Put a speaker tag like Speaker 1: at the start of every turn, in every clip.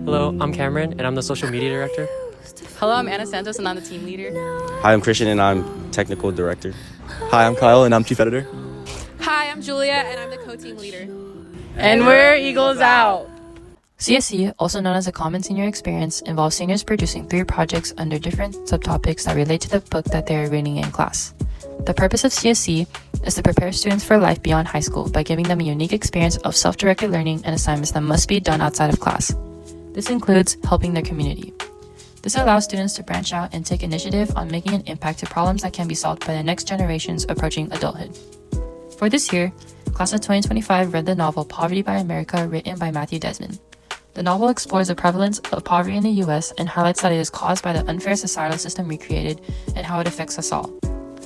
Speaker 1: Hello, I'm Cameron, and I'm the social media director.
Speaker 2: Hello, I'm Anna Santos, and I'm the team leader.
Speaker 3: Hi, I'm Christian, and I'm technical director.
Speaker 4: Hi, I'm Kyle, and I'm chief editor.
Speaker 5: Hi, I'm Julia, and I'm the co-team leader.
Speaker 2: And we're Eagles Out!
Speaker 6: CSE, also known as a Common Senior Experience, involves seniors producing 3 projects under different subtopics that relate to the book that they are reading in class. The purpose of CSE is to prepare students for life beyond high school by giving them a unique experience of self-directed learning and assignments that must be done outside of class. This includes helping their community. This allows students to branch out and take initiative on making an impact to problems that can be solved by the next generations approaching adulthood. For this year, Class of 2025 read the novel Poverty by America, written by Matthew Desmond. The novel explores the prevalence of poverty in the US and highlights that it is caused by the unfair societal system we created and how it affects us all.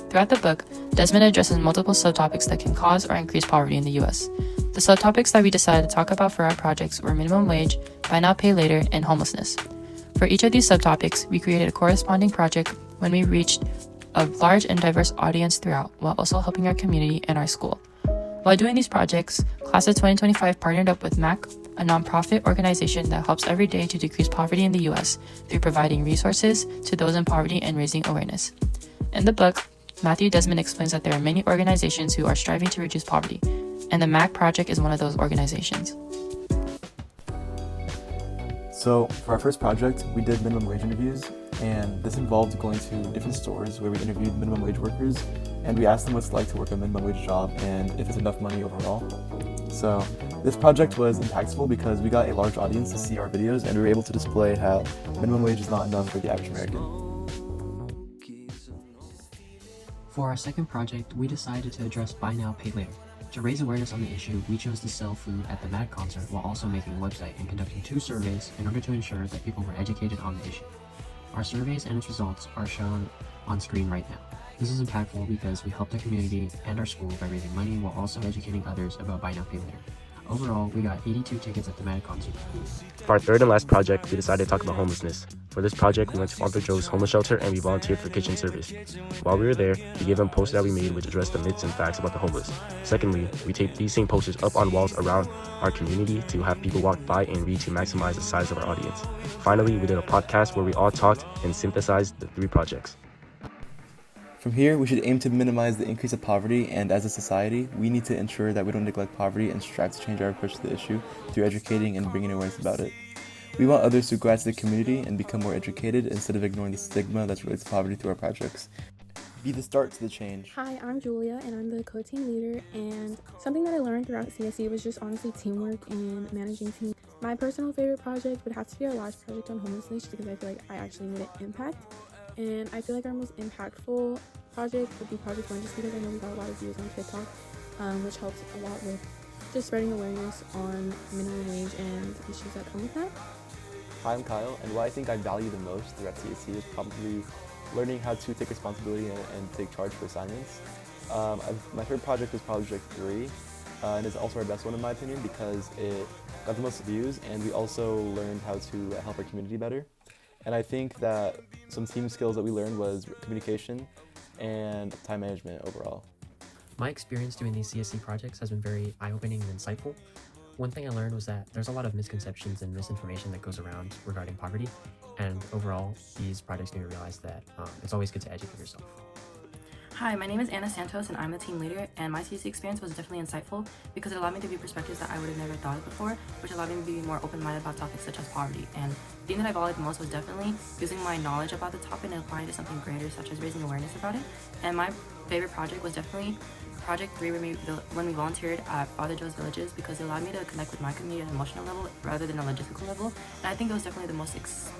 Speaker 6: Throughout the book, Desmond addresses multiple subtopics that can cause or increase poverty in the US. The subtopics that we decided to talk about for our projects were minimum wage, buy now pay later, and homelessness. For each of these subtopics, we created a corresponding project when we reached a large and diverse audience throughout, while also helping our community and our school. While doing these projects, Class of 2025 partnered up with MAC, a nonprofit organization that helps every day to decrease poverty in the US through providing resources to those in poverty and raising awareness. In the book, Matthew Desmond explains that there are many organizations who are striving to reduce poverty, and the MAC project is one of those organizations.
Speaker 4: So for our first project, we did minimum wage interviews, and this involved going to different stores where we interviewed minimum wage workers, and we asked them what it's like to work a minimum wage job and if it's enough money overall. So this project was impactful because we got a large audience to see our videos, and we were able to display how minimum wage is not enough for the average American.
Speaker 7: For our second project, we decided to address buy now, pay later. To raise awareness on the issue, we chose to sell food at the MAD concert while also making a website and conducting 2 surveys in order to ensure that people were educated on the issue. Our surveys and its results are shown on screen right now. This is impactful because we helped the community and our school by raising money while also educating others about buy now, pay later. Overall, we got 82 tickets at the MAD concert.
Speaker 3: For our third and last project, we decided to talk about homelessness. For this project, we went to Arthur Joe's homeless shelter and we volunteered for kitchen service. While we were there, we gave them a poster that we made which addressed the myths and facts about the homeless. Secondly, we taped these same posters up on walls around our community to have people walk by and read to maximize the size of our audience. Finally, we did a podcast where we all talked and synthesized the 3 projects.
Speaker 4: From here, we should aim to minimize the increase of poverty, and as a society, we need to ensure that we don't neglect poverty and strive to change our approach to the issue through educating and bringing awareness about it. We want others to go out to the community and become more educated instead of ignoring the stigma that's related to poverty through our projects. Be the start to the change.
Speaker 8: Hi, I'm Julia, and I'm the co-team leader, and something that I learned throughout CSE was just honestly teamwork and managing teams. My personal favorite project would have to be our last project on homelessness because I feel like I actually made an impact. And I feel like our most impactful project would be Project 1 just because I know we got a lot of views on TikTok, which helps a lot with just spreading awareness on minimum wage and issues that come with that.
Speaker 4: Hi, I'm Kyle, and what I think I value the most throughout CSC is probably learning how to take responsibility and take charge for assignments. My favorite project was Project 3, and it's also our best one in my opinion because it got the most views, and we also learned how to help our community better. And I think that some team skills that we learned was communication and time management overall.
Speaker 9: My experience doing these CSC projects has been very eye-opening and insightful. One thing I learned was that there's a lot of misconceptions and misinformation that goes around regarding poverty, and overall, these projects made me realize that it's always good to educate yourself.
Speaker 6: Hi, my name is Anna Santos, and I'm the team leader, and my CSE experience was definitely insightful because it allowed me to view perspectives that I would have never thought of before, which allowed me to be more open-minded about topics such as poverty. And the thing that I valued the most was definitely using my knowledge about the topic and applying it to something greater, such as raising awareness about it. And my favorite project was definitely Project 3 when we volunteered at Father Joe's Villages because it allowed me to connect with my community at an emotional level rather than a logistical level. And I think it was definitely the most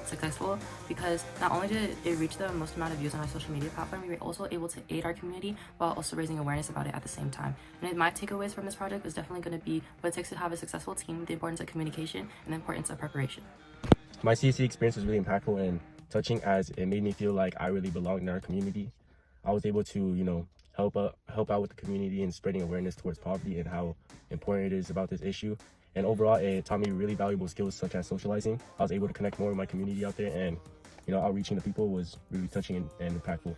Speaker 6: successful because not only did it reach the most amount of views on our social media platform, we were also able to aid our community while also raising awareness about it at the same time. And my takeaways from this project was definitely going to be what it takes to have a successful team, the importance of communication, and the importance of preparation.
Speaker 3: My CSC experience was really impactful and touching as it made me feel like I really belonged in our community. I was able to, help out with the community and spreading awareness towards poverty and how important it is about this issue. And overall, it taught me really valuable skills such as socializing. I was able to connect more with my community out there, and outreaching the people was really touching and impactful.